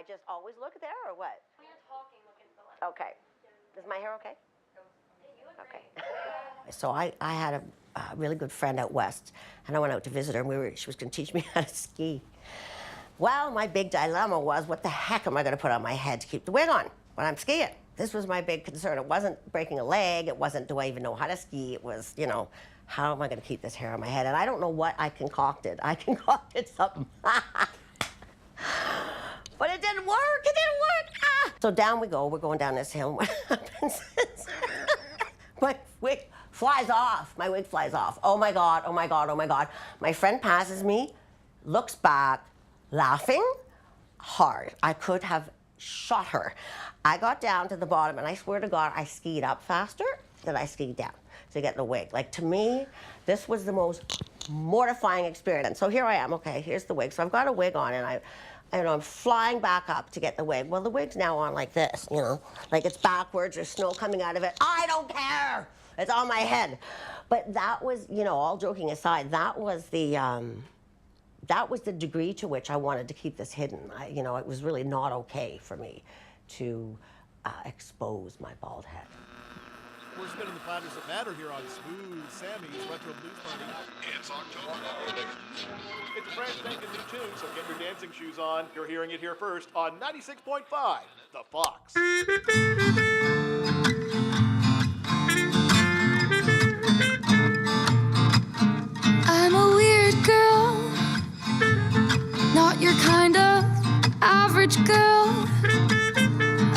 just always look there or what? When you're talking, look into the lens. Okay. Is my hair okay? Okay. So I had a really good friend out west, and I went out to visit her, and she was going to teach me how to ski. Well, my big dilemma was, what the heck am I going to put on my head to keep the wig on when I'm skiing? This was my big concern. It wasn't breaking a leg. It wasn't, do I even know how to ski? It was, you know, how am I going to keep this hair on my head? And I don't know what I concocted. I concocted something. But it didn't work. It didn't work. Ah! So down we go. We're going down this hill. What happens is my wig flies off. My wig flies off. Oh my God, oh my God, oh my God. My friend passes me, looks back, laughing hard. I could have shot her. I got down to the bottom, and I swear to God, I skied up faster than I skied down to get the wig. Like, to me, this was the most mortifying experience. So here I am, okay, here's the wig. So I've got a wig on, and I'm flying back up to get the wig. Well, the wig's now on like this, you know, like it's backwards, there's snow coming out of it. I don't care, it's on my head. But that was, you know, all joking aside, that was the degree to which I wanted to keep this hidden. You know, it was really not okay for me to expose my bald head. We're spinning the platters that matter here on Smooth Sammy's Retro Blues Party. It's October. It's a brand spanking new tune, so get your dancing shoes on. You're hearing it here first on 96.5, The Fox. I'm a weird girl, not your kind of average girl.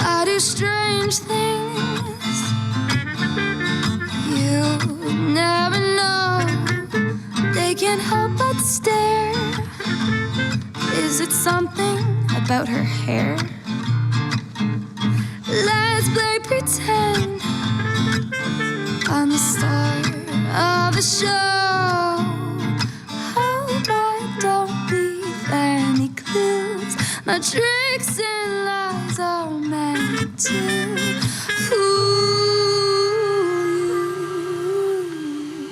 I do strange things you never know. They can't help but stare. Is it something about her hair? Let's play pretend I'm the star of the show. Hope I don't leave any clues. My tricks and lies are meant to fool you.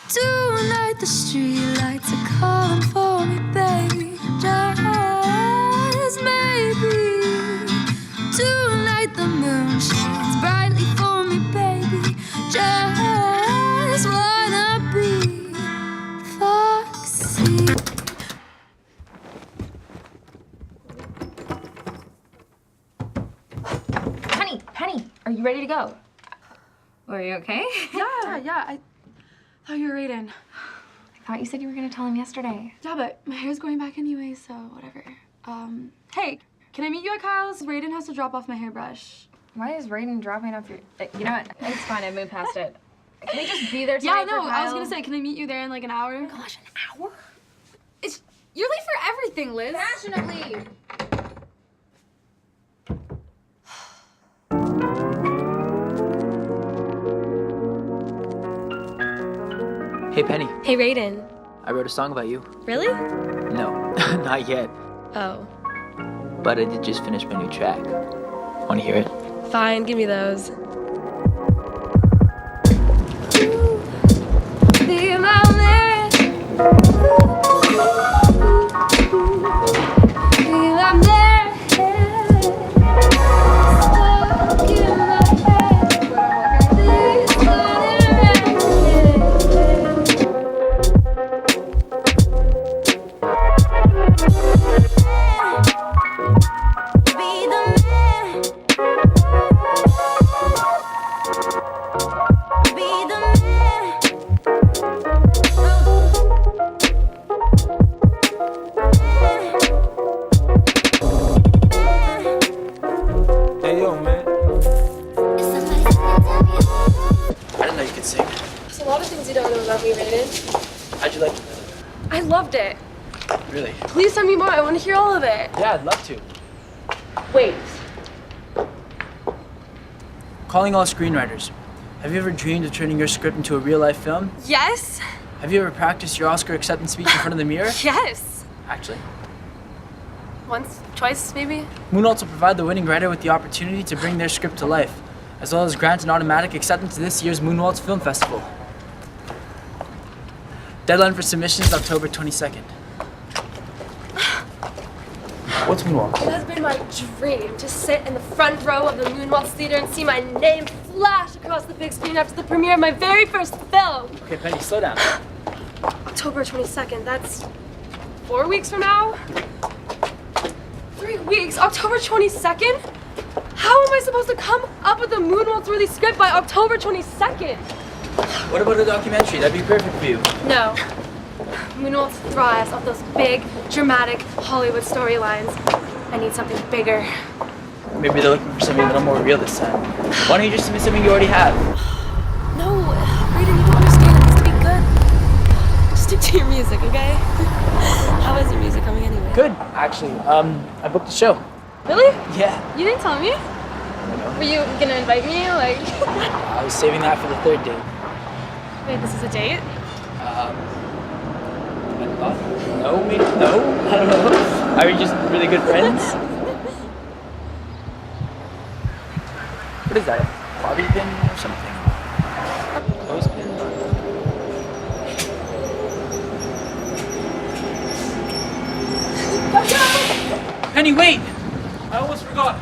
Tonight the streetlights are calling for me, baby. Just maybe. Tonight the moon shines brightly for me, baby. Just wanna be Foxy. Penny, are you ready to go? Are you okay? Yeah, I thought you were Raiden. I thought you said you were gonna tell him yesterday. Yeah, but my hair's going back anyway, so whatever. Hey, can I meet you at Kyle's? Raiden has to drop off my hairbrush. Why is Raiden dropping off your... You know what? It's fine, I moved past it. Can we just be there tonight Yeah, no, for Kyle? I was gonna say, can I meet you there in like an hour? Gosh, an hour? You're late for everything, Liz. Passionately. Hey, Penny. Hey, Raiden. I wrote a song about you. Really? No, not yet. Oh. But I did just finish my new track. Want to hear it? Fine, give me those. Be my man. Be my man. Stuck in my head. Please turn it around. Be the man. Be the man. Hey, yo, man. I didn't know you could sing. There's a lot of things you don't know about me, Raiden. How'd you like it? I loved it. Really? Please send me more. I want to hear all of it. Yeah, I'd love to. Wait. Calling all screenwriters. Have you ever dreamed of turning your script into a real-life film? Yes? Have you ever practiced your Oscar acceptance speech in front of the mirror? Yes. Actually. Once, twice, maybe? Moonwaltz will provide the winning writer with the opportunity to bring their script to life, as well as grant an automatic acceptance to this year's Moonwaltz Film Festival. Deadline for submissions October 22nd. What's Moonwalk? It has been my dream to sit in the front row of the Moonwalks Theater and see my name flash across the big screen after the premiere of my very first film. Okay, Penny, slow down. October 22nd, that's 4 weeks from now? 3 weeks? October 22nd? How am I supposed to come up with a Moonwalks-worthy script by October 22nd? What about a documentary? That'd be perfect for you. No. Moonwalks thrives off those big, dramatic Hollywood storylines. I need something bigger. Maybe they're looking for something a little more real this time. Why don't you just submit something you already have? No, Raiden, you don't understand. It needs to be good. Stick to your music, okay? How is your music coming anyway? Good, actually. I booked a show. Really? Yeah. You didn't tell me? Were you gonna invite me? Like, I was saving that for the third date. wait, this is a date? I thought, no, maybe, no? I don't know. Are we just really good friends? What is that? A bobby pin or something? Clothespin? Penny, wait! I almost forgot.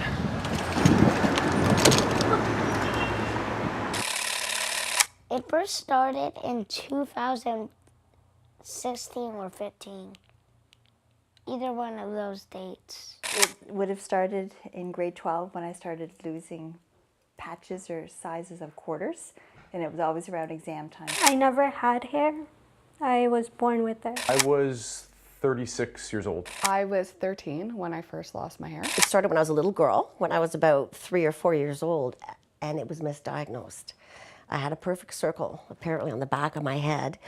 It first started in 2016 or 15. Either one of those dates. It would have started in grade 12 when I started losing patches or sizes of quarters, and it was always around exam time. I never had hair. I was born with it. I was 36 years old. I was 13 when I first lost my hair. It started when I was a little girl, when I was about 3 or 4 years old, and it was misdiagnosed. I had a perfect circle, apparently, on the back of my head,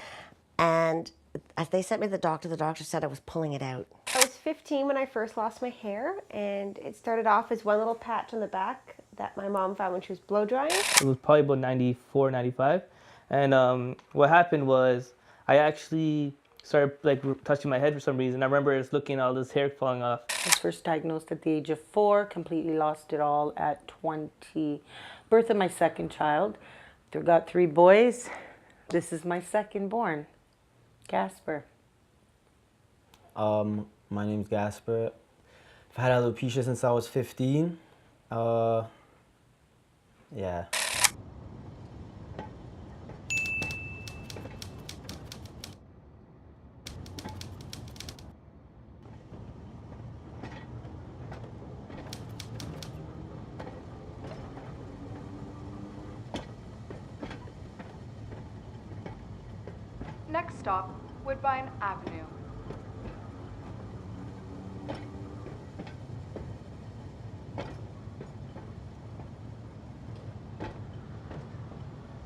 and as they sent me to the doctor said I was pulling it out. I was 15 when I first lost my hair, and it started off as one little patch on the back that my mom found when she was blow drying. It was probably about 94, 95, and what happened was I actually started like touching my head for some reason. I remember just looking at all this hair falling off. I was first diagnosed at the age of 4, completely lost it all at 20. Birth of my second child. I've got 3 boys. This is my second born. Gasper. My name's Gasper. I've had alopecia since I was 15. Yeah. Next stop, Woodbine Avenue.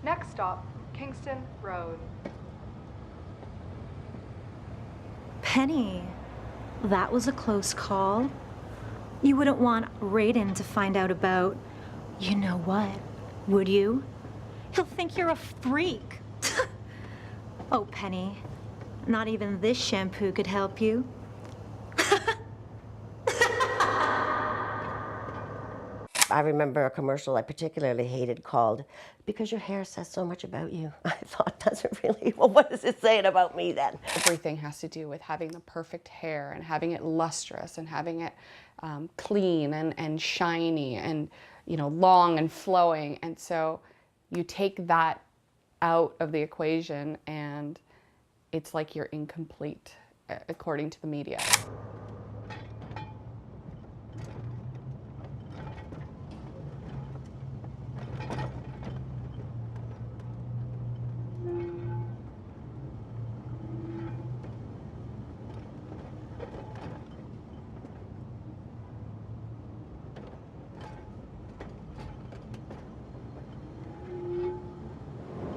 Next stop, Kingston Road. Penny, that was a close call. You wouldn't want Raiden to find out about, you know what, would you? He'll think you're a freak. Oh, Penny, not even this shampoo could help you. I remember a commercial I particularly hated called, "Because your hair says so much about you." I thought, does it really? Well, what is it saying about me then? Everything has to do with having the perfect hair and having it lustrous and having it clean and shiny and, you know, long and flowing. And so you take that out of the equation and it's like you're incomplete, according to the media.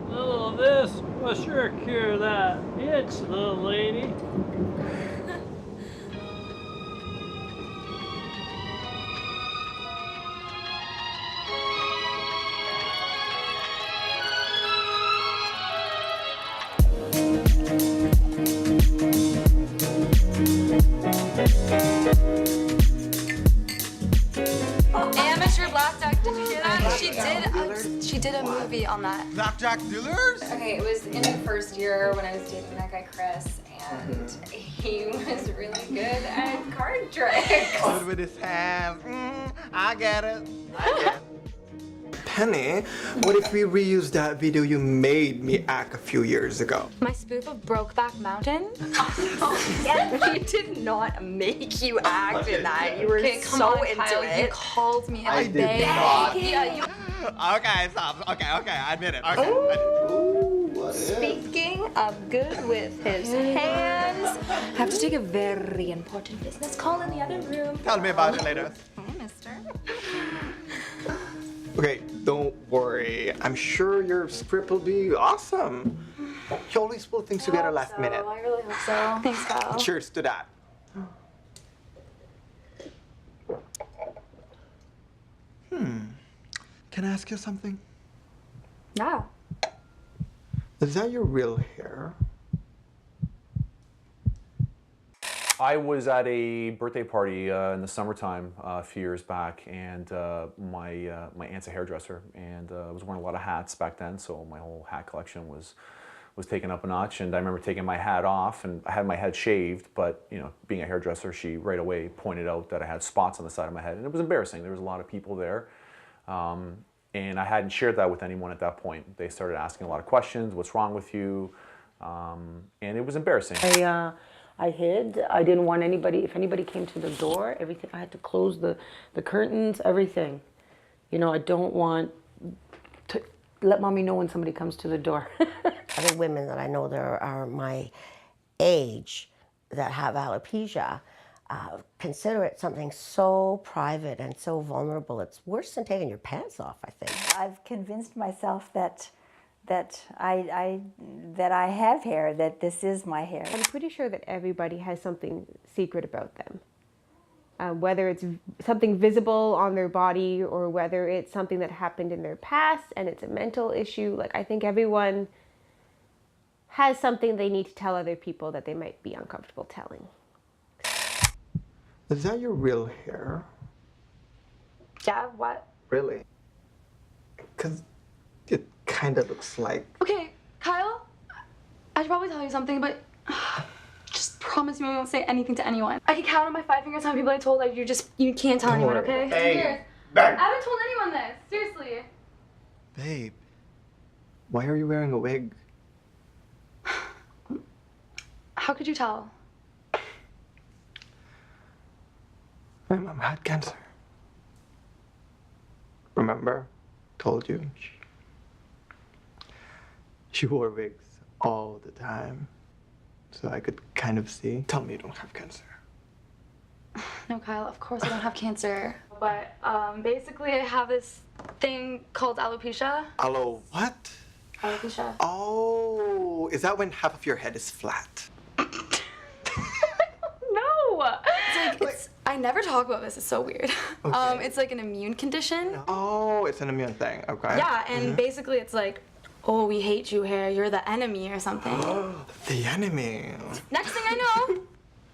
Little of this will sure cure that itch, little lady. Amateur Blackjack, did you hear that? She did a movie on that. Blackjack dealers? Okay, it was in the first year when I was dating that guy Chris, And he was really good at card tricks. Good with his hands. I get it. Penny, what if we reuse that video you made me act a few years ago? My spoof of Brokeback Mountain? We did not make you act in that. You were so into Kyle, it. You called me I a did babe. not. Yeah, you... Okay, stop. Okay, I admit it. Okay. Speaking of good with his hands, I have to take a very important business call in the other room. Tell me about it later. Hey, mister. Okay, don't worry. I'm sure your script will be awesome. You always pull things together last minute. I really hope so. Thanks, Kyle. Cheers to that. Can I ask you something? Yeah. Is that your real hair? I was at a birthday party in the summertime a few years back, and my aunt's a hairdresser, and I was wearing a lot of hats back then, so my whole hat collection was taken up a notch. And I remember taking my hat off, and I had my head shaved, but you know, being a hairdresser, she right away pointed out that I had spots on the side of my head, and it was embarrassing. There was a lot of people there. And I hadn't shared that with anyone at that point. They started asking a lot of questions. What's wrong with you? And it was embarrassing. I hid. I didn't want anybody, if anybody came to the door, everything, I had to close the curtains, everything. You know, I don't want to let mommy know when somebody comes to the door. Other women that I know that are my age that have alopecia consider it something so private and so vulnerable. It's worse than taking your pants off, I think. I've convinced myself that I have hair, that this is my hair. I'm pretty sure that everybody has something secret about them. Whether it's something visible on their body or whether it's something that happened in their past and it's a mental issue. Like, I think everyone has something they need to tell other people that they might be uncomfortable telling. Is that your real hair? Yeah, what? Really? Because it kind of looks like... Okay, Kyle, I should probably tell you something, but just promise me we won't say anything to anyone. I can count on my 5 fingers how many people I told. Like, you can't tell anyone, okay? Hey, Cheers. back. I haven't told anyone this, seriously. Babe, why are you wearing a wig? How could you tell? My mom had cancer. Remember? Told you. She wore wigs all the time. So I could kind of see. Tell me you don't have cancer. No, Kyle, of course I don't have cancer. But basically I have this thing called alopecia. What? Alopecia. Oh, is that when half of your head is flat? No! I never talk about this, it's so weird. Okay. It's like an immune condition. Oh, it's an immune thing, okay. Yeah, and basically it's like, oh, we hate you here, you're the enemy or something. The enemy. Next thing I know,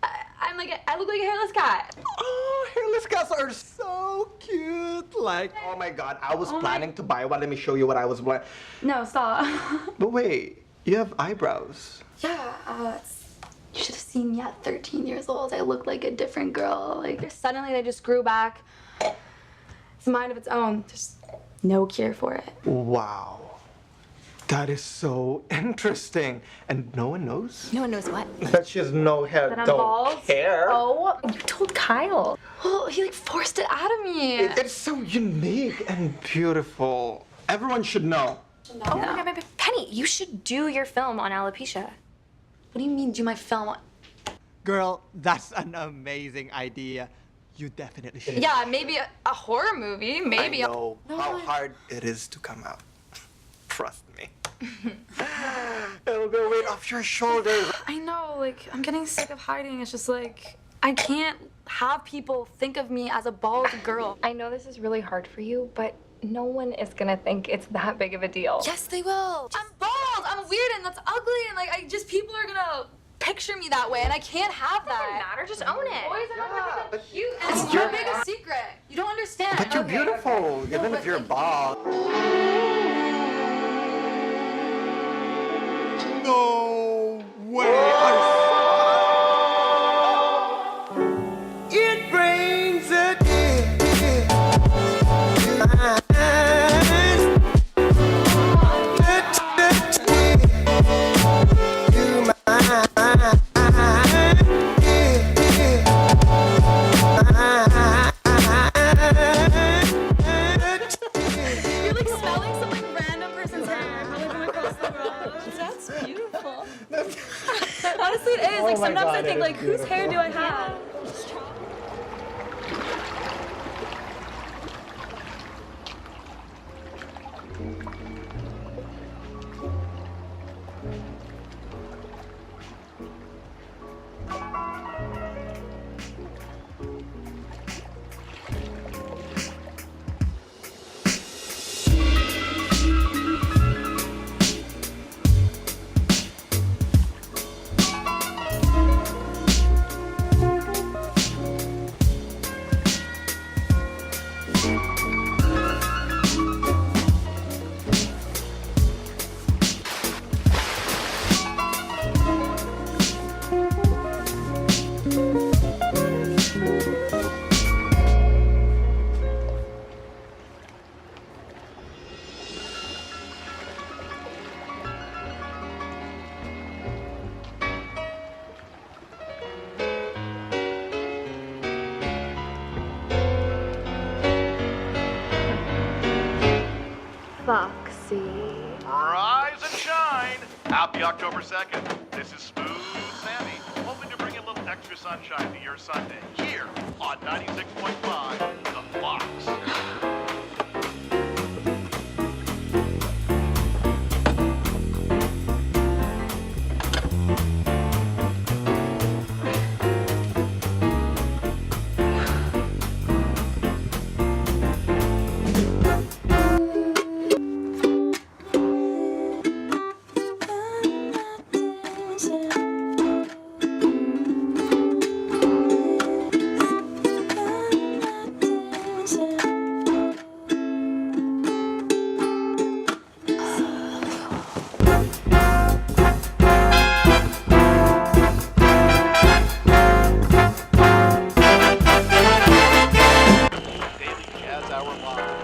I look like a hairless cat. Oh, hairless cats are so cute. Like, oh my God, I was planning to buy one. Let me show you what I was planning. No, stop. But wait, you have eyebrows. Yeah, you should have seen me at 13 years old. I looked like a different girl. Like, suddenly they just grew back. It's a mind of its own. There's no cure for it. Wow. That is so interesting. And no one knows? No one knows what? That she has no hair. That I'm Don't bald? care. Oh, You told Kyle. well, he like forced it out of me. It's so unique and beautiful. Everyone should know. Oh my God, Penny, you should do your film on alopecia. What do you mean, do my film on? Girl, that's an amazing idea. You definitely should. Yeah, maybe a horror movie. Maybe. I know how hard it is to come out. Trust me. It'll be a weight off your shoulders. I know, like, I'm getting sick of hiding. It's just like, I can't have people think of me as a bald girl. I know this is really hard for you, but no one is gonna think it's that big of a deal. Yes, they will. I'm bald. I'm weird and that's ugly and like people are gonna picture me that way and I can't have that. Doesn't matter, just own it. Boys are not gonna think I'm cute and But it's you're- too big a secret. You don't understand. But you're beautiful, even but if you're like- bald. No way! Like, whose hair do I have? Foxy. Rise and shine! Happy October 2nd. This is Smooth Sammy, hoping to bring a little extra sunshine to your Sunday here on 96.5 The Fox.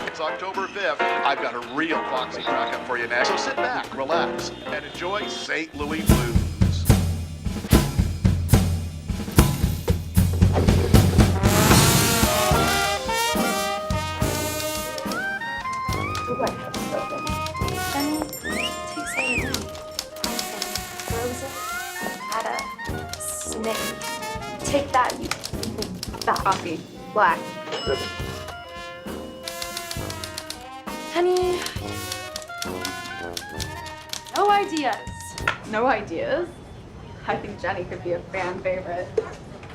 It's October 5th. I've got a real Foxy track up for you next. So sit back, relax, and enjoy St. Louis Blues. Jenny takes everything. Frozen, had a snake. Take that, you fat Coffee. Black. Honey. No ideas. No ideas? I think Jenny could be a fan favorite.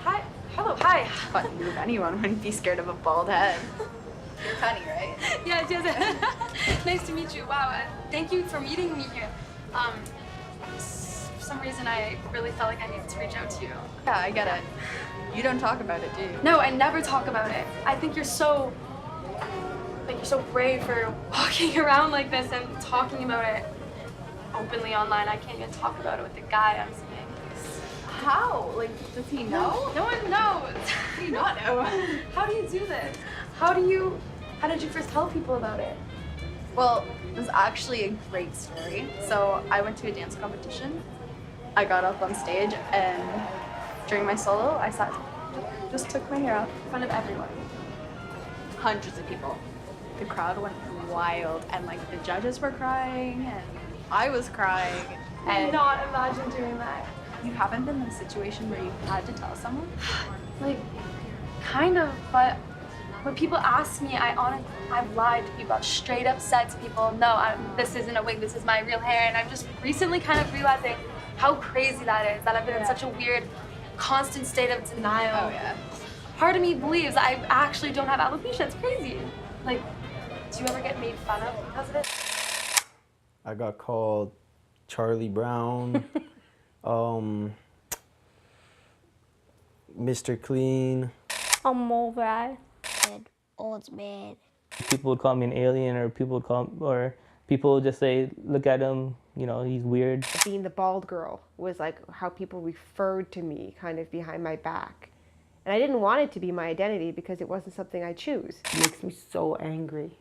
Hi. Hello, hi. But anyone wouldn't be scared of a bald head. You're funny, right? Yes, yes. Nice to meet you. Wow. Thank you for meeting me here. For some reason, I really felt like I needed to reach out to you. Yeah, I get it. You don't talk about it, do you? No, I never talk about it. I think you're so brave for walking around like this and talking about it openly online. I can't even talk about it with the guy I'm seeing. How? Like, does he know? No one knows. How do you not know? How do you do this? How did you first tell people about it? Well, it was actually a great story. So I went to a dance competition. I got up on stage and during my solo, I just took my hair out in front of everyone. Hundreds of people. The crowd went wild and like the judges were crying and I was crying. I cannot imagine doing that. You haven't been in a situation where you had to tell someone? Like, kind of, but when people ask me, I've lied to people. I've straight up said to people, no, this isn't a wig, this is my real hair. And I'm just recently kind of realizing how crazy that is, that I've been in such a weird, constant state of denial. Oh yeah. Part of me believes I actually don't have alopecia. It's crazy. Like, do you ever get made fun of because of it? I got called Charlie Brown, Mr. Clean. A mole rat. Oh, it's bad. People would call me an alien, or people would just say, look at him, you know, he's weird. Being the bald girl was like how people referred to me kind of behind my back. And I didn't want it to be my identity because it wasn't something I choose. It makes me so angry.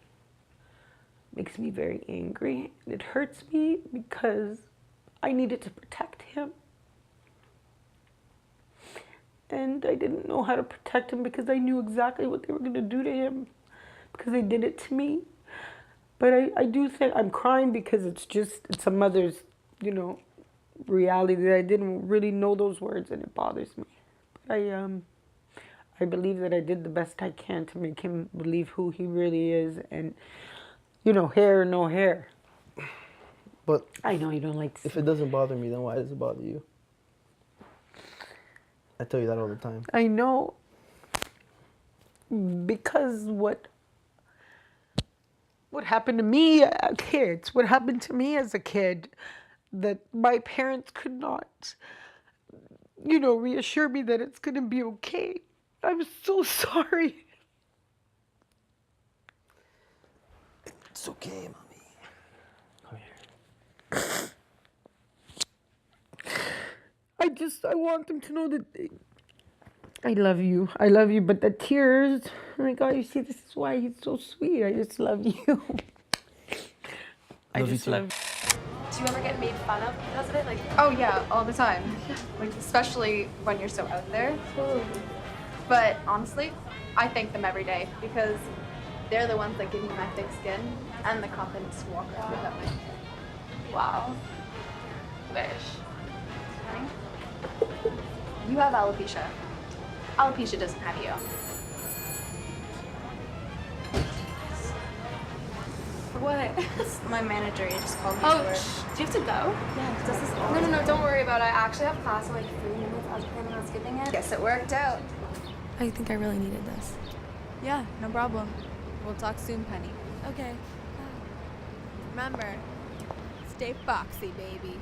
It makes me very angry. And it hurts me because I needed to protect him. And I didn't know how to protect him because I knew exactly what they were going to do to him because they did it to me. But I do think I'm crying because it's a mother's, reality that I didn't really know those words and it bothers me. I believe that I did the best I can to make him believe who he really is, and hair or no hair. But I know you don't like to if it doesn't bother me, then why does it bother you? I tell you that all the time. I know, because what happened to me what happened to me as a kid, that my parents could not, reassure me that it's going to be okay. I'm so sorry. It's okay, mommy. Come here. I want them to know that I love you. I love you, but the tears, oh my God, you see, this is why he's so sweet. I just love you. I just love you. Do you ever get made fun of because of it? Like, oh yeah, all the time. Like, especially when you're so out there. But honestly, I thank them every day because they're the ones that give me my thick skin and the confidence to walk around with. I'm like, wow. Wish. Honey, you have alopecia. Alopecia doesn't have you. What? It's my manager. You just called me. Oh, to work. do you have to go? Yeah, this is all. No, don't worry about it. I actually have class in like 3 minutes. I was planning on skipping it. Guess it worked out. I think I really needed this. Yeah, no problem. We'll talk soon, Penny. Okay. Remember, stay foxy, baby.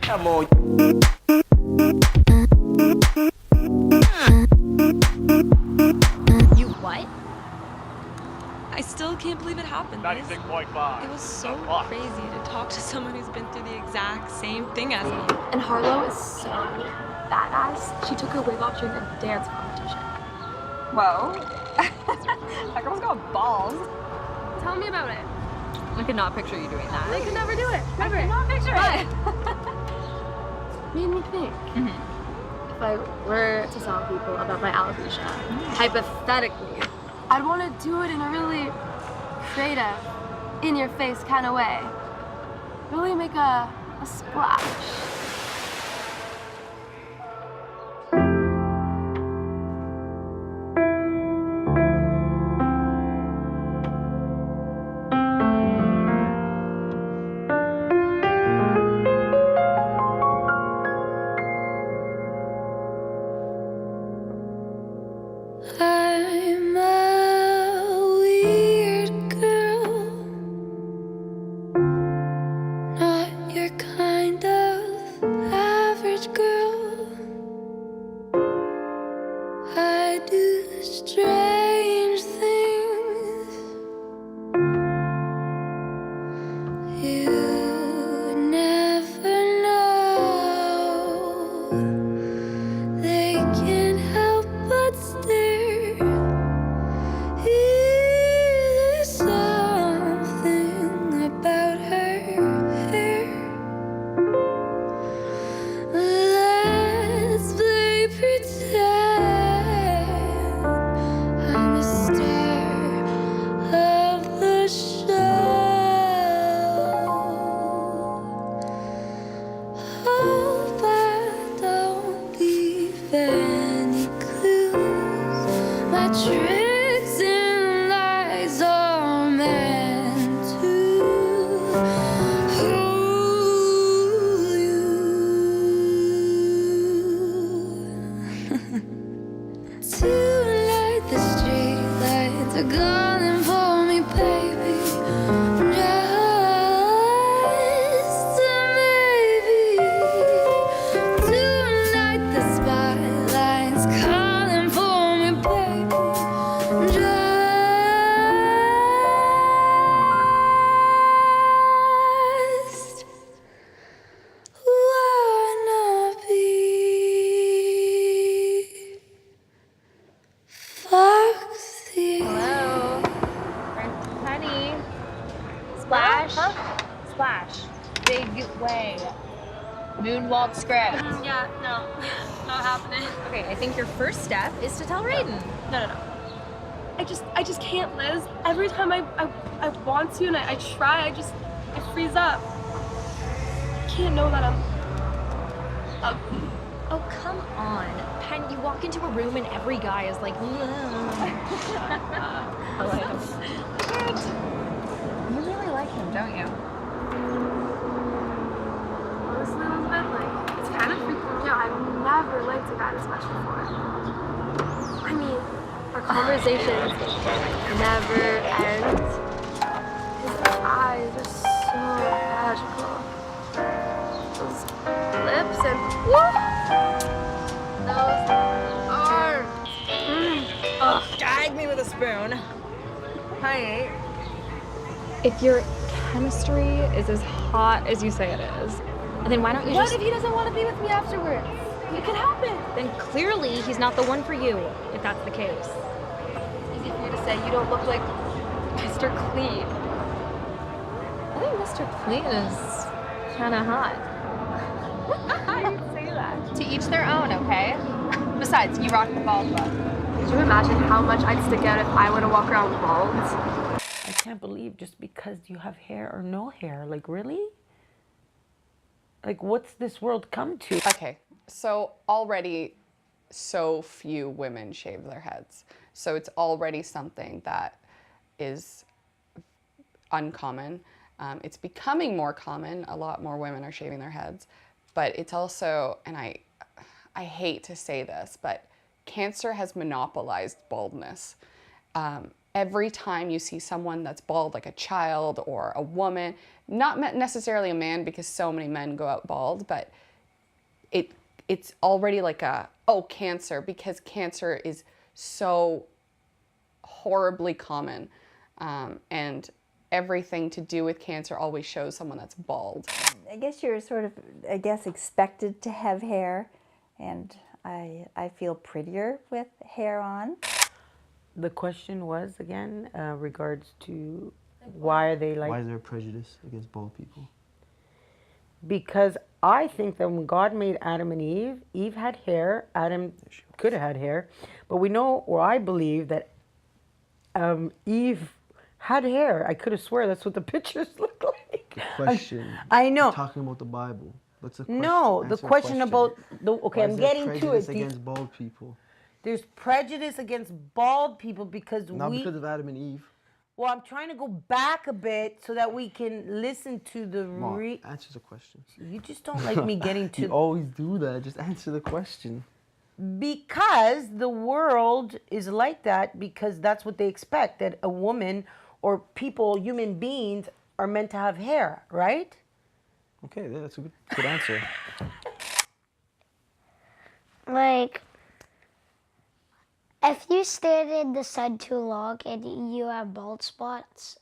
Come on. You what? I still can't believe it happened. 96.5. It was so crazy to talk to someone who's been through the exact same thing as me. And Harlow is so badass. She took her wig off during a dance competition. Whoa. That girl's got balls. Tell me about it. I could not picture you doing that. I could never do it. Never. I cannot picture it. Made me think. If I were to tell people about my alopecia, hypothetically, I'd want to do it in a really creative, in-your-face kind of way. Really make a splash. I'm a weird girl, not your kind of big way. Moonwalk script. Yeah, no, not happening. Okay, I think your first step is to tell Raiden. No. I just can't, Liz. Every time I want to and I try, I freeze up. I can't know that I'm ugly. Oh, come on. Pen, you walk into a room and every guy is like, You really like him, don't you? Honestly, Elizabeth, like, it's kind of freaking me out. I've never liked a guy this much before. I mean, our conversations never end. His eyes are so magical. Those lips and those arms. Ugh, gag me with a spoon. Hi. If your chemistry is as hot as you say it is, then why don't you What just... if he doesn't want to be with me afterwards? It could happen. Then clearly he's not the one for you, if that's the case. It's easy for you to say you don't look like Mr. Clean. I think Mr. Clean is kind of hot. How do you say that? To each their own, okay? Besides, you rock the bald look. Could you imagine how much I'd stick out if I were to walk around bald? I can't believe just because you have hair or no hair. Like, really? Like, what's this world come to? Okay, so already so few women shave their heads. So it's already something that is uncommon. It's becoming more common. A lot more women are shaving their heads. But it's also, and I hate to say this, but cancer has monopolized baldness. Every time you see someone that's bald, like a child or a woman, not necessarily a man because so many men go out bald, but it's already like cancer, because cancer is so horribly common. And everything to do with cancer always shows someone that's bald. I guess you're sort of, expected to have hair, and I feel prettier with hair on. The question was, again, regards to why are they like... Why is there prejudice against bald people? Because I think that when God made Adam and Eve had hair. Adam could have had hair. But we know, or I believe, that Eve had hair. I could have swear that's what the pictures look like. The question. I know. You're talking about the Bible. What's the question? No, the question about... Okay, Why I'm is there getting to prejudice it. against bald people? There's prejudice against bald people because Not because of Adam and Eve. Well, I'm trying to go back a bit so that we can listen to the... Answer the question. You just don't like me getting to... You always do that. Just answer the question. Because the world is like that, because that's what they expect, that a woman or people, human beings, are meant to have hair, right? Okay, that's a good answer. Like, if you stared in the sun too long and you have bald spots,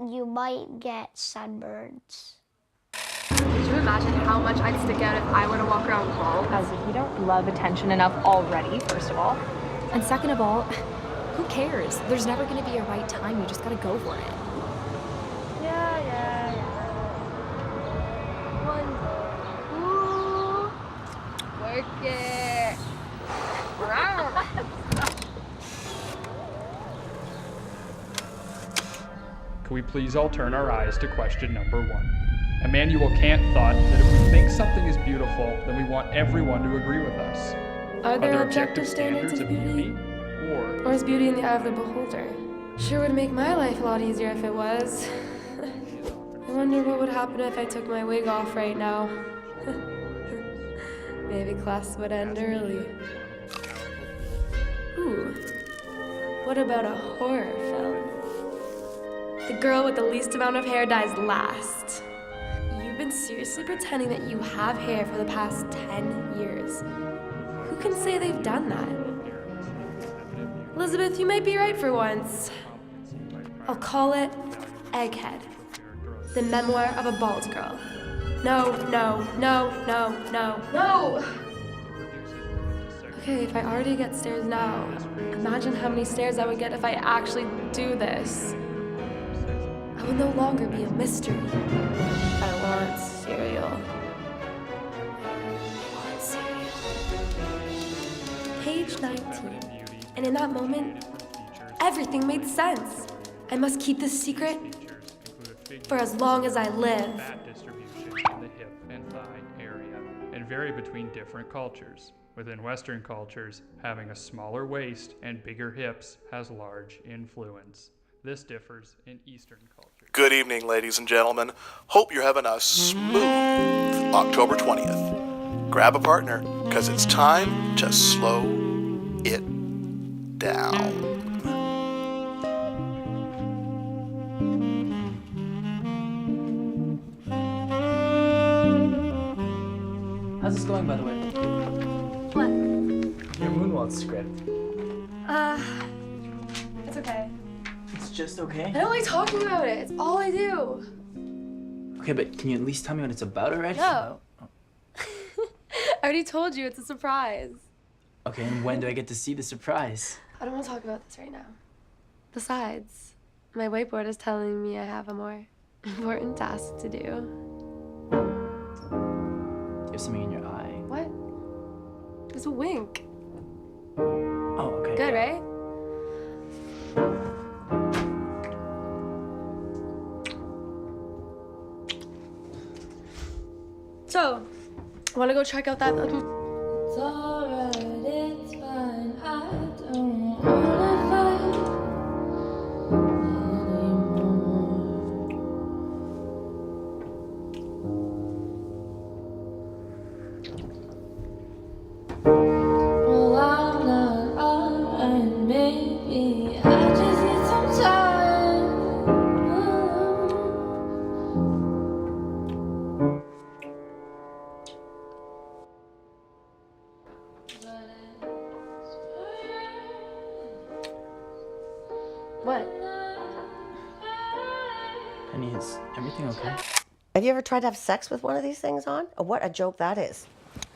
you might get sunburns. Could you imagine how much I'd stick out if I were to walk around bald? As if you don't love attention enough already, first of all. And second of all, who cares? There's never going to be a right time. You just got to go for it. Yeah. Ooh. Work it. Can we please all turn our eyes to question number 1? Immanuel Kant thought that if we think something is beautiful, then we want everyone to agree with us. Are there objective standards of beauty? Or is beauty in the eye of the beholder? Sure would make my life a lot easier if it was. I wonder what would happen if I took my wig off right now. Maybe class would end early. Ooh, what about a horror film? The girl with the least amount of hair dies last. You've been seriously pretending that you have hair for the past 10 years. Who can say they've done that? Elizabeth, you might be right for once. I'll call it Egghead, the memoir of a bald girl. No. Okay, if I already get stares now, imagine how many stares I would get if I actually do this. I will no longer be a mystery. I want And in that moment, everything made sense. I must keep this secret for as long as I live. Fat distribution in the hip and thigh area, and vary between different cultures. Within Western cultures, having a smaller waist and bigger hips has large influence. This differs in Eastern culture. Good evening, ladies and gentlemen. Hope you're having a smooth October 20th. Grab a partner, because it's time to slow it down. How's this going, by the way? What? Your moonwalk script. It's okay. It's just okay? I don't like talking about it. It's all I do. Okay, but can you at least tell me what it's about already? No. I already told you it's a surprise. Okay, and when do I get to see the surprise? I don't want to talk about this right now. Besides, my whiteboard is telling me I have a more important task to do. You have something in your eye. What? There's a wink. Oh, okay. Good, right? So, wanna go check out that? It's alright, it's fine. I don't wanna fight anymore. Well, I'm not alright, maybe I just need some time. What? Penny, is everything okay? Have you ever tried to have sex with one of these things on? Oh, what a joke that is.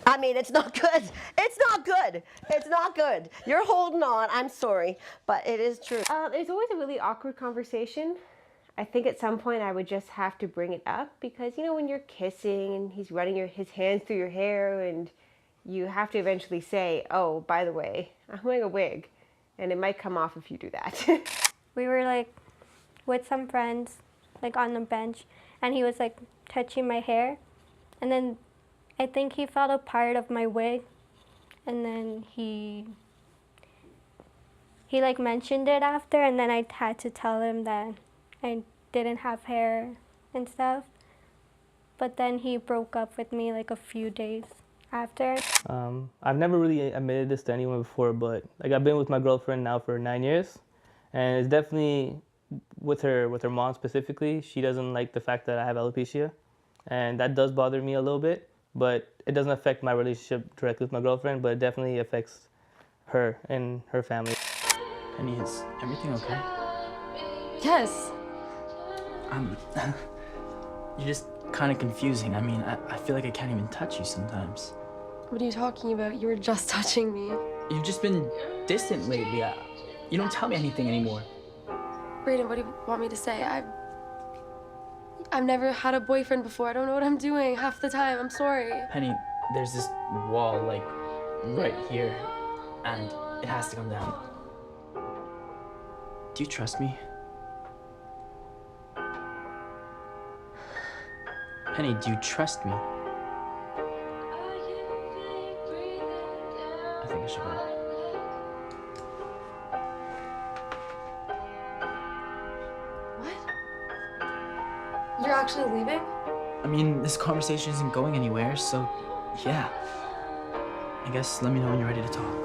I mean, it's not good. It's not good. It's not good. You're holding on. I'm sorry, but it is true. It's always a really awkward conversation. I think at some point I would just have to bring it up because, you know, when you're kissing and he's running his hands through your hair and you have to eventually say, oh, by the way, I'm wearing a wig. And it might come off if you do that. We were like with some friends, like on the bench, and he was like touching my hair. And then I think he felt a part of my wig. And then he like mentioned it after, and then I had to tell him that I didn't have hair and stuff. But then he broke up with me like a few days after. I've never really admitted this to anyone before, but like I've been with my girlfriend now for 9 years, and it's definitely with her mom specifically. She doesn't like the fact that I have alopecia, and that does bother me a little bit, but it doesn't affect my relationship directly with my girlfriend, but it definitely affects her and her family. Penny, is everything okay? Yes. You're just kind of confusing. I mean, I feel like I can't even touch you sometimes. What are you talking about? You were just touching me. You've just been distant lately. You don't tell me anything anymore. Brayden, what do you want me to say? I've never had a boyfriend before. I don't know what I'm doing half the time. I'm sorry. Penny, there's this wall, like, right here, and it has to come down. Do you trust me? Penny, do you trust me? I think I should go. You're actually leaving? I mean, this conversation isn't going anywhere, so yeah. I guess let me know when you're ready to talk.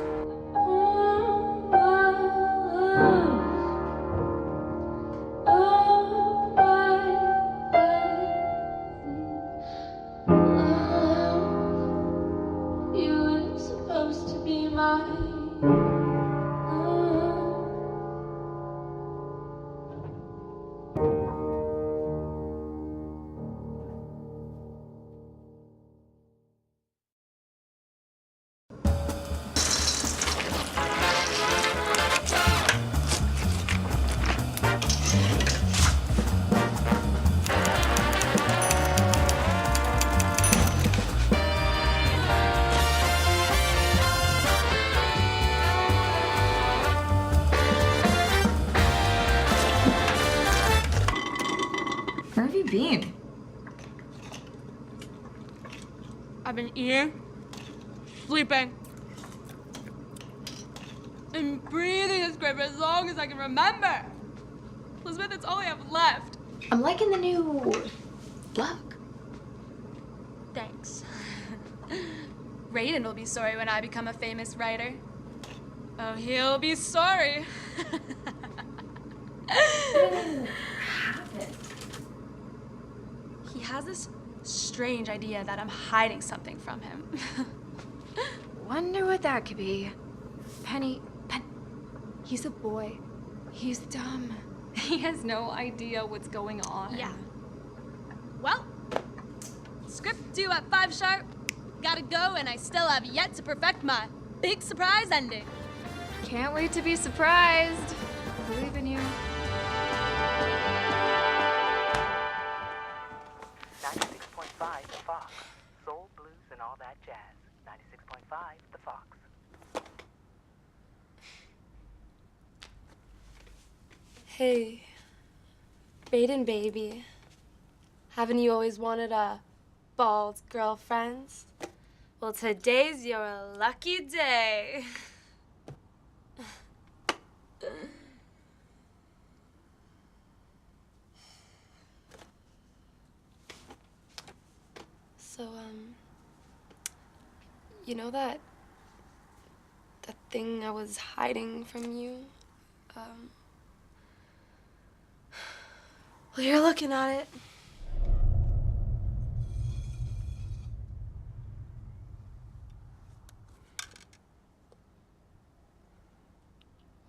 I've been eating, sleeping, and breathing this great for as long as I can remember. Elizabeth, it's all I have left. I'm liking the new look. Thanks. Raiden will be sorry when I become a famous writer. Oh, he'll be sorry. He has this strange idea that I'm hiding something from him. Wonder what that could be. Penny, he's a boy. He's dumb. He has no idea what's going on. Yeah. Well, script due at 5 sharp. Gotta go, and I still have yet to perfect my big surprise ending. Can't wait to be surprised. Believe in you. 96.5 The Fox. Soul, blues, and all that jazz. 96.5 The Fox. Hey, Raiden baby. Haven't you always wanted a bald girlfriend? Well, today's your lucky day. So, you know that thing I was hiding from you? Well, you're looking at it.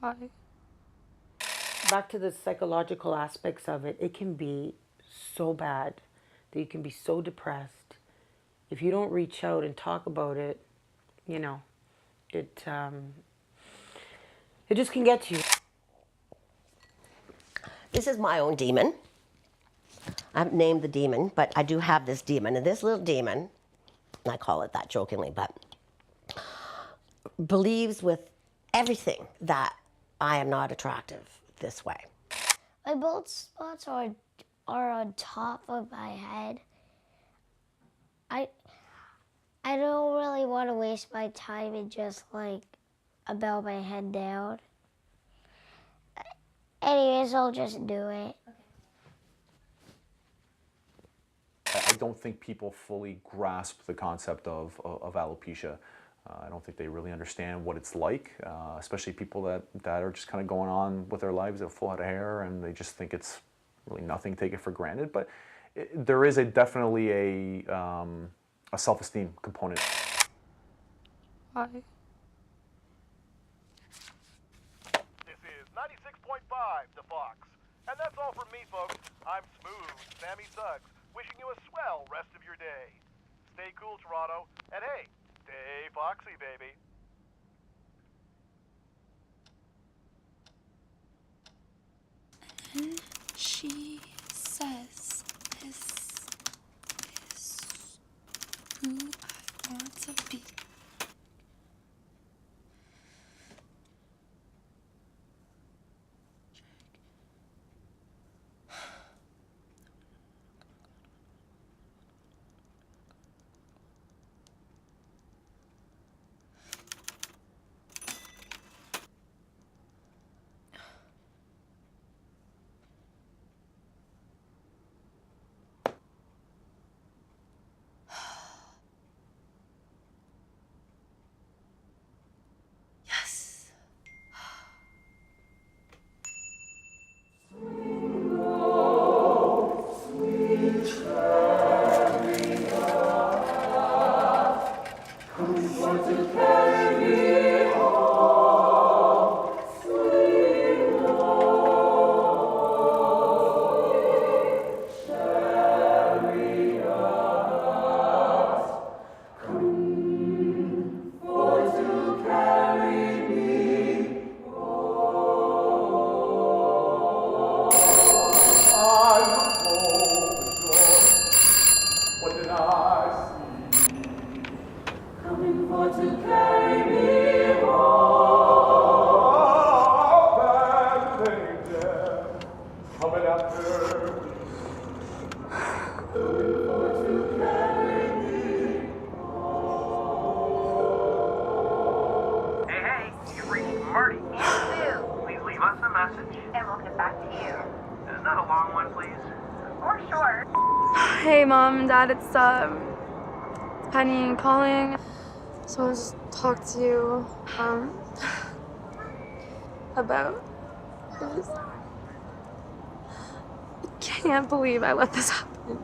Why? Back to the psychological aspects of it, it can be so bad that you can be so depressed. If you don't reach out and talk about it, you know, it just can get to you. This is my own demon. I haven't named the demon, but I do have this demon. And this little demon, and I call it that jokingly, but believes with everything that I am not attractive this way. My bald spots are on top of my head. I don't really want to waste my time in just like bow my head down. Anyways, I'll just do it. I don't think people fully grasp the concept of alopecia. I don't think they really understand what it's like, especially people that are just kind of going on with their lives, they're full head of hair, and they just think it's really nothing, take it for granted. But there is definitely a self-esteem component. Why? This is 96.5 The Fox. And that's all from me, folks. I'm Smooth Sammy Suggs, wishing you a swell rest of your day. Stay cool, Toronto, and hey, stay foxy, baby. And she says, "This is who I want to be." Yes. What did I see? Coming for to carry me home. Oh, bad angel, coming after me. Coming for to carry me home. Mom and Dad, it's Penny calling. So I want to just talk to you about this. I can't believe I let this happen.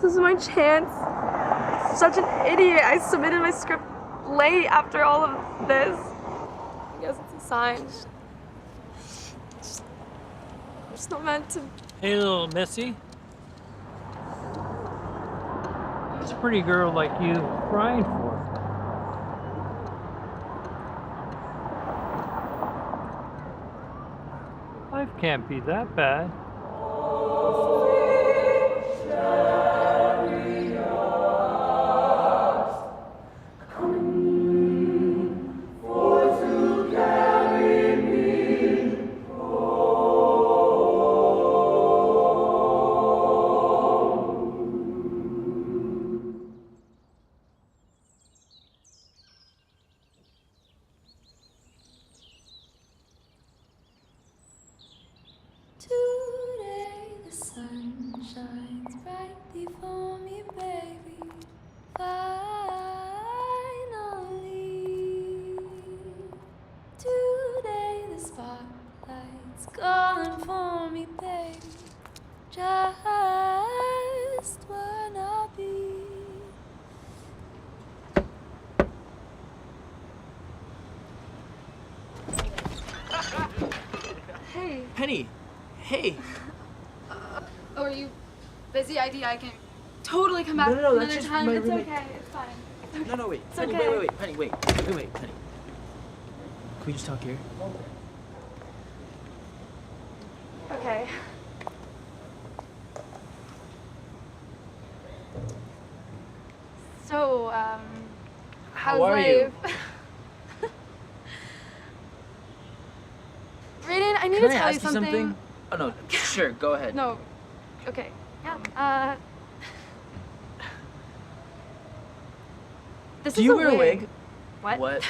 This is my chance. Such an idiot. I submitted my script late after all of this. I guess it's a sign. I'm just not meant to. Hey, little Missy. What's a pretty girl like you crying for? Life can't be that bad. Today the sun shines brightly for me, baby. Finally, today the spotlight's gone for me, baby. Just wanna be. Hey. Penny, hey. Oh, are you busy? I can totally come back No, another that's just time. my It's roommate. okay. It's fine. No, wait. It's Penny, okay. wait, Penny, wait, Penny. Can we just talk here? Okay. So, how's How are life? you? Raiden, I need Can to I tell ask you something. Oh no, sure, go ahead. No. Okay. Yeah. This Do is you a wear a wig? What? What?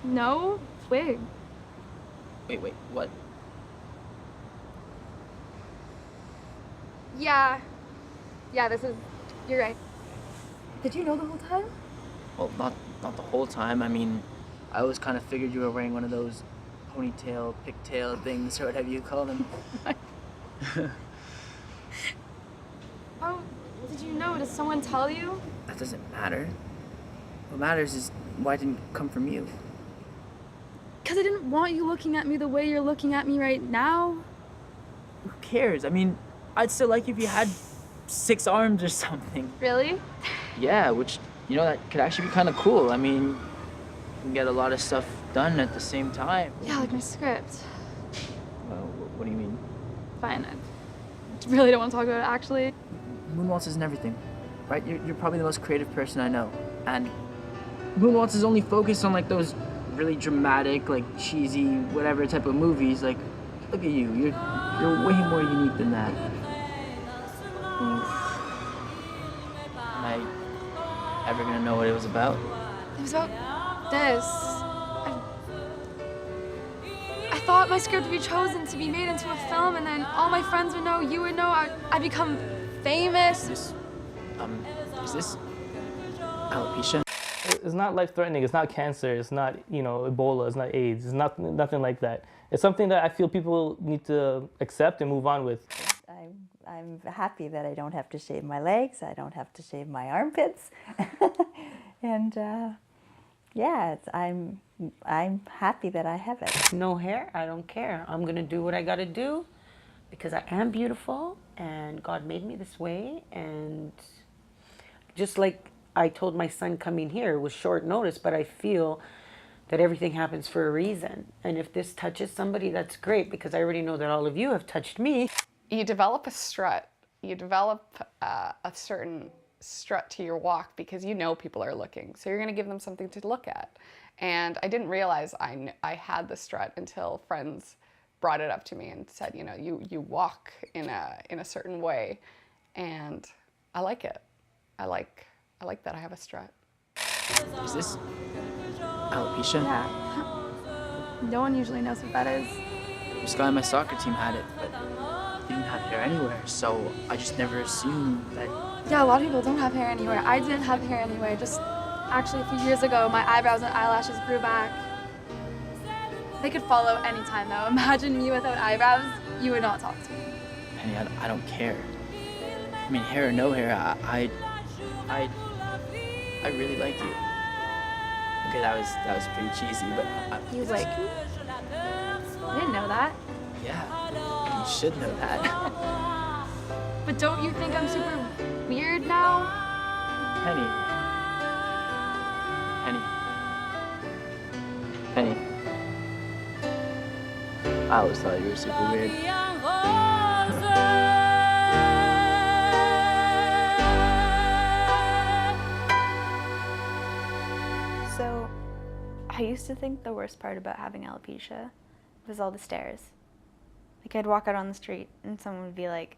No wig. Wait, what? Yeah. Yeah. This is. You're right. Did you know the whole time? Well, not the whole time. I mean, I always kind of figured you were wearing one of those ponytail, pigtail things, or whatever you call them. How did you know? Did someone tell you? That doesn't matter. What matters is why it didn't come from you. Because I didn't want you looking at me the way you're looking at me right now. Who cares? I mean, I'd still like if you had 6 arms or something. Really? Yeah, which, that could actually be kind of cool. I mean, you can get a lot of stuff done at the same time. Yeah, like my script. What do you mean? Fine. I really don't want to talk about it, actually. Moonwaltz isn't everything, right? You're probably the most creative person I know. And Moonwaltz is only focused on, like, those really dramatic, like, cheesy, whatever type of movies. Like, look at you. You're way more unique than that. Am I ever gonna know what it was about? It was about this. I thought my script would be chosen to be made into a film, and then all my friends would know, you would know, I'd become famous. Is this alopecia? It's not life-threatening. It's not cancer. It's not, Ebola. It's not AIDS. It's nothing like that. It's something that I feel people need to accept and move on with. I'm happy that I don't have to shave my legs. I don't have to shave my armpits. And I'm happy that I have it. No hair, I don't care. I'm gonna do what I gotta do because I am beautiful and God made me this way. And just like I told my son coming here, it was short notice, but I feel that everything happens for a reason. And if this touches somebody, that's great, because I already know that all of you have touched me. You develop a strut. You develop a certain strut to your walk because you know people are looking. So you're going to give them something to look at. And I didn't realize I had the strut until friends brought it up to me and said, you walk in a certain way. And I like it. I like that I have a strut. Is this alopecia? Yeah. No one usually knows what that is. This guy on my soccer team had it, but you didn't have hair anywhere, so I just never assumed that. Yeah, a lot of people don't have hair anywhere. I didn't have hair anywhere. Just actually a few years ago, my eyebrows and eyelashes grew back. They could follow anytime though. Imagine me without eyebrows, you would not talk to me. Penny, I don't care. I mean, hair or no hair, I really like you. Okay, that was pretty cheesy, but You like me? I didn't know that. yeah, you should know that. But don't you think I'm super weird now? Penny. Penny. I always thought you were super weird. So, I used to think the worst part about having alopecia was all the stares. Like, I'd walk out on the street and someone would be like,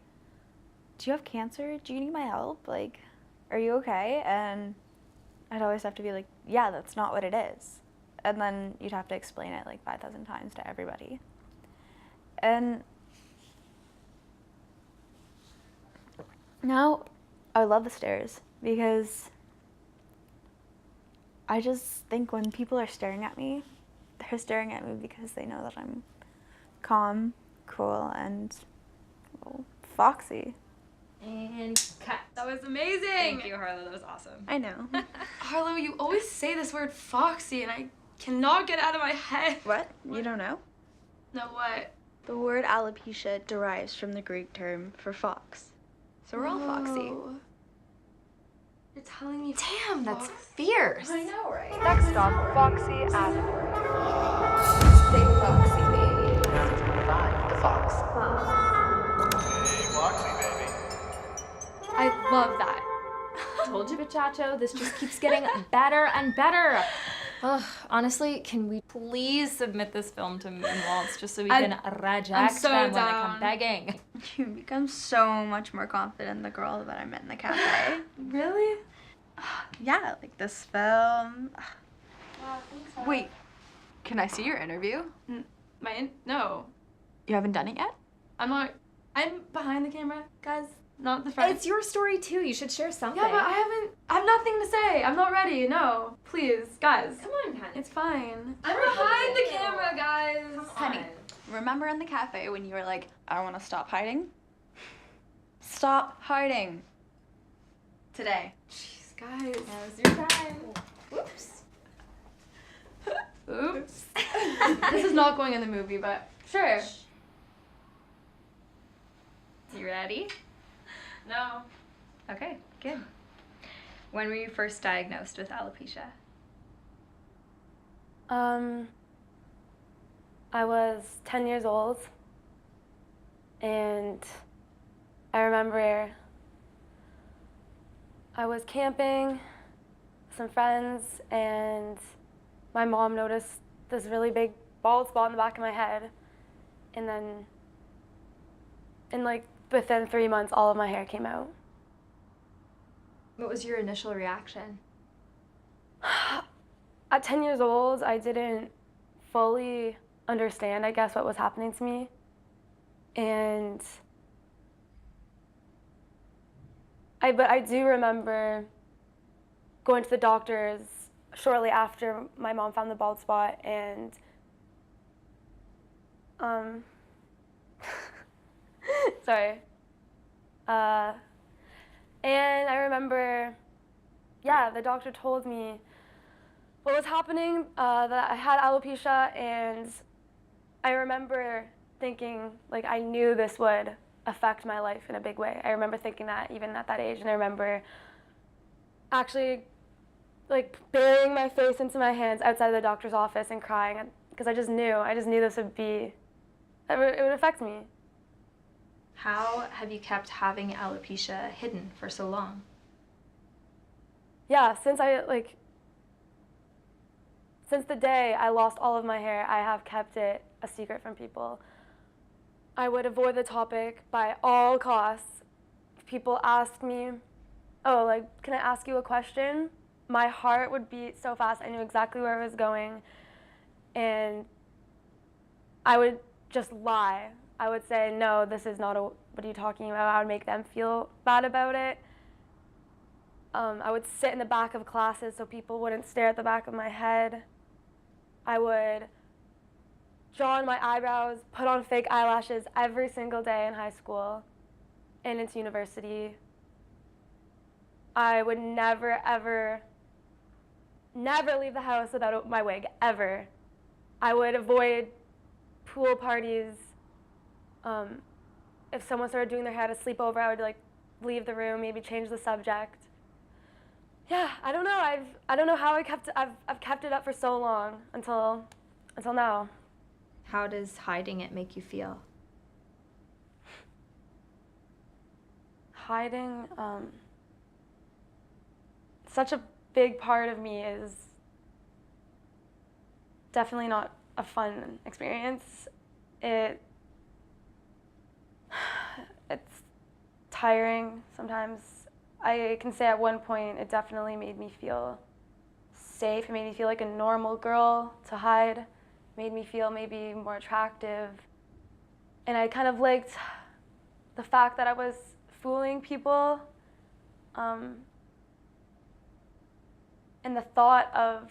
"Do you have cancer? Do you need my help? Like, are you okay?" And I'd always have to be like, "Yeah, that's not what it is." And then you'd have to explain it like 5,000 times to everybody. And now I love the stares because I just think when people are staring at me, they're staring at me because they know that I'm calm, cool, and well, foxy. And cut. That was amazing. Thank you, Harlow. That was awesome. I know. Harlow, you always say this word foxy and I cannot get it out of my head. What? You don't know? No, what? The word alopecia derives from the Greek term for fox. So we're all foxy. Whoa. You're telling me. Damn, that's fierce. I know, right? Next stop, Foxy Avenue. Big Foxy, baby. 9:25, the Fox. Hey, Foxy, baby. I love that. Told you, Bachacho, this just keeps getting better and better. Ugh, honestly, can we please submit this film to Moonwaltz just so we can reject so them when they down. come begging? You become so much more confident the girl that I met in the cafe. Really? Yeah, like this film. Wait, can I see your interview? No. You haven't done it yet? I'm behind the camera, guys. Not the front. It's your story too. You should share something. Yeah, but I have nothing to say. I'm not ready. No. Please, guys. Come on, Penny. It's fine. I'm behind the camera, guys. Honey, remember in the cafe when you were like, "I want to stop hiding"? Stop hiding. Today. Jeez, guys. Now's your time. Whoops. Oops. This is not going in the movie, but sure. You ready? No. Okay, good. When were you first diagnosed with alopecia? I was 10 years old, and I remember I was camping with some friends, and my mom noticed this really big bald spot in the back of my head, and then within 3 months, all of my hair came out. What was your initial reaction? At 10 years old, I didn't fully understand, I guess, what was happening to me. And but I do remember going to the doctors shortly after my mom found the bald spot, and sorry. And I remember, the doctor told me what was happening, that I had alopecia, and I remember thinking, like, I knew this would affect my life in a big way. I remember thinking that even at that age, and I remember actually, like, burying my face into my hands outside the doctor's office and crying, because I just knew this would it would affect me. How have you kept having alopecia hidden for so long? Yeah, since the day I lost all of my hair, I have kept it a secret from people. I would avoid the topic by all costs. If people ask me, "Oh, like, can I ask you a question?" My heart would beat so fast. I knew exactly where it was going. And I would just lie. I would say, "No, this is not what are you talking about? I would make them feel bad about it. I would sit in the back of classes so people wouldn't stare at the back of my head. I would draw on my eyebrows, put on fake eyelashes every single day in high school and into university. I would never, ever, never leave the house without my wig, ever. I would avoid pool parties. If someone started doing their hair at a sleepover, I would like leave the room, maybe change the subject. Yeah, I don't know. I don't know how I've kept it up for so long until now. How does hiding it make you feel? Hiding, such a big part of me is definitely not a fun experience. It's tiring sometimes. I can say at one point it definitely made me feel safe. It made me feel like a normal girl to hide. It made me feel maybe more attractive. And I kind of liked the fact that I was fooling people. And the thought of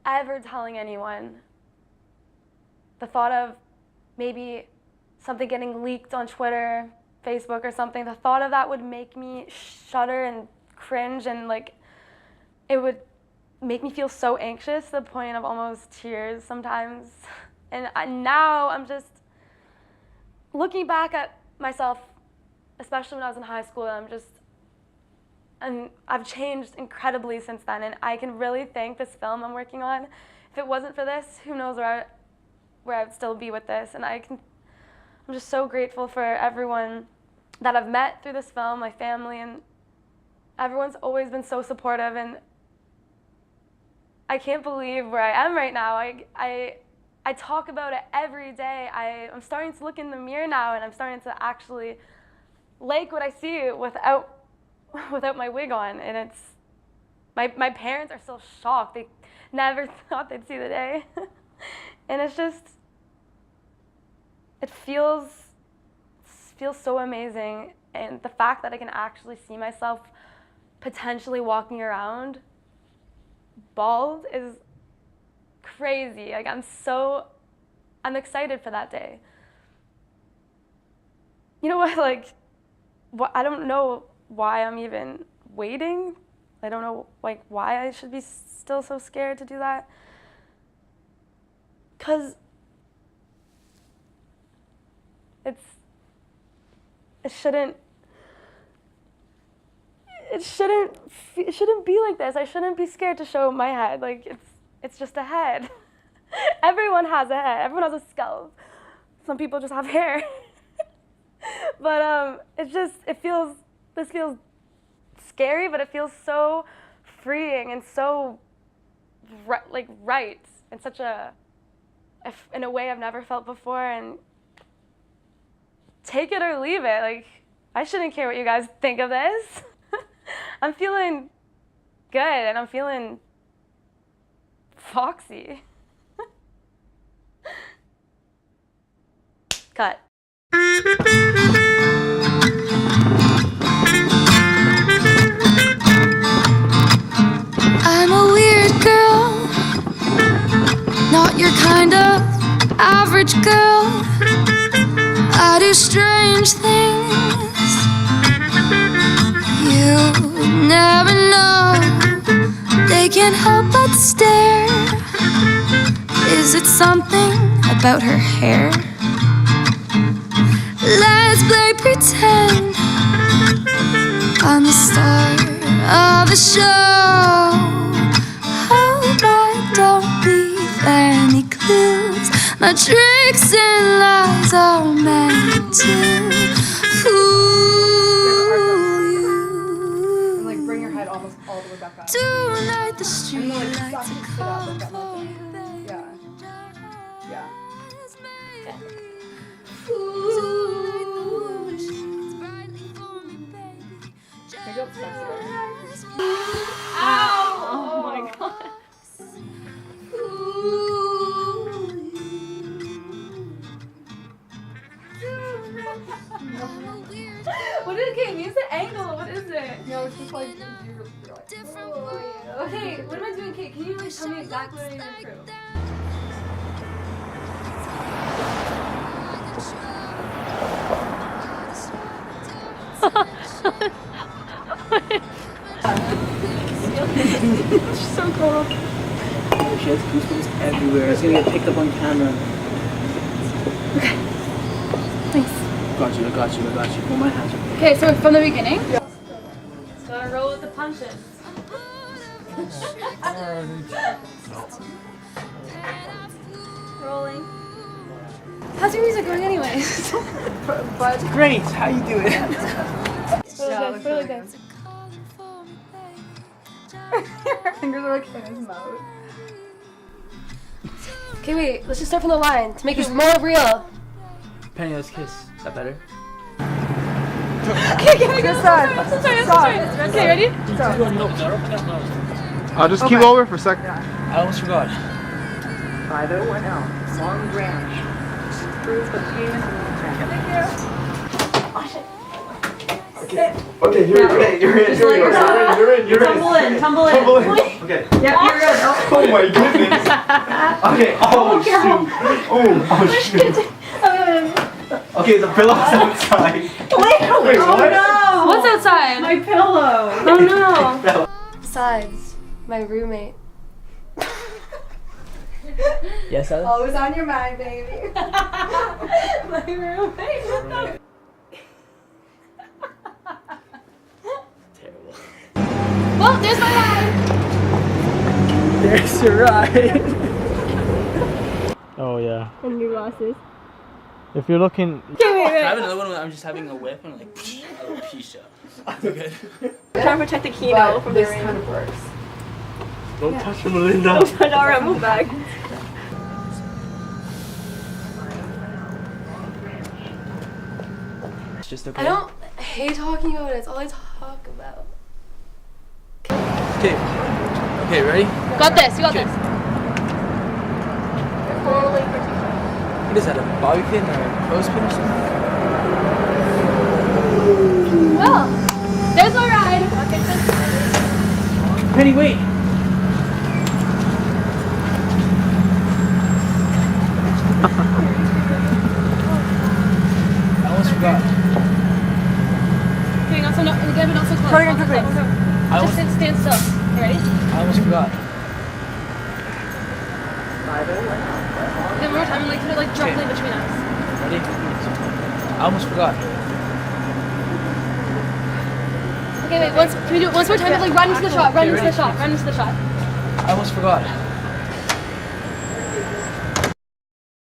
ever telling anyone, the thought of maybe something getting leaked on Twitter, Facebook or something, the thought of that would make me shudder and cringe, and like it would make me feel so anxious to the point of almost tears sometimes. And now I'm just looking back at myself, especially when I was in high school, and I've changed incredibly since then, and I can really thank this film I'm working on. If it wasn't for this, who knows where I would still be with this. And I'm just so grateful for everyone that I've met through this film, my family, and everyone's always been so supportive, and I can't believe where I am right now. I talk about it every day. I'm starting to look in the mirror now, and I'm starting to actually like what I see without my wig on, and it's my parents are still shocked. They never thought they'd see the day. And it's just, it feels so amazing, and the fact that I can actually see myself potentially walking around bald is crazy. Like I'm excited for that day. You know what, like, I don't know why I'm even waiting. I don't know like why I should be still so scared to do that. 'Cause it shouldn't be like this. I shouldn't be scared to show my head. Like it's just a head. Everyone has a head. Everyone has a skull. Some people just have hair. But this feels scary, but it feels so freeing and so right in such in a way I've never felt before. And take it or leave it. Like, I shouldn't care what you guys think of this. I'm feeling good, and I'm feeling Foxy. Cut. I'm a weird girl, not your kind of average girl. I do strange things you never know. They can't help but stare. Is it something about her hair? Let's play pretend I'm the star of the show. Hope I don't leave any clues. My tricks and lies are meant to fool you. And like bring your head almost all the way back up. Tonight the street like, lights sit are up, like that come motion. for you. Yeah. Yeah. Pick up Ow! Oh my god. know, it's just like, you're like, oh, okay, what am I doing, Kate? Can you like tell me exactly what I need to improve? It's so cold. She has goosebumps everywhere. It's gonna get picked up on camera. Okay. Thanks. Got you, I got you, I got you. Hold my hands. Okay, so from the beginning. Yeah. Gotta roll with the punches. Rolling. How's your music going anyways? But great, how you doing? Really good, really good. Her fingers are like in his mouth. Okay, wait, let's just start from the line to make it more real. Penny, let's kiss. Is that better? Okay, can we go? I'm sorry. Okay, ready? I'll just keep over for a second. I almost forgot. 501 Elm, Long Branch. Proof of payment of the Okay, you're in. Tumble in. Okay. Yep, you're good. Oh my goodness. Okay. Oh shoot. Okay, the pillow's outside. Wait, what? No. What's outside? My pillow. Oh no. Besides, my roommate. Yes, Alice? Always on your mind, baby. My roommate. Terrible. Well, there's my ride. There's your ride. Oh yeah. And new glasses. If you're looking. I have another one where I'm just having a whip and like alopecia. Okay. Trying to protect the keynote from the rain. This kind of works. Don't touch him, Melinda. Alright, move back. It's just okay. I don't hate talking about it. It's all I talk about. Okay. Okay, ready? Got this. You got this. What is that, a bobby pin or a clothespin or something? Well, there's my ride. Penny, wait! I almost forgot. Okay, not so again, but not so close. Quickly, Not so quickly. close. Just stand still. You ready? I almost forgot. 501. Okay, one more time. Like, kind of like jump in between us. Ready? I almost forgot. Okay, wait. Can we do it once more time? Like, run into the shot. Run into the shot. Run into the shot. I almost forgot.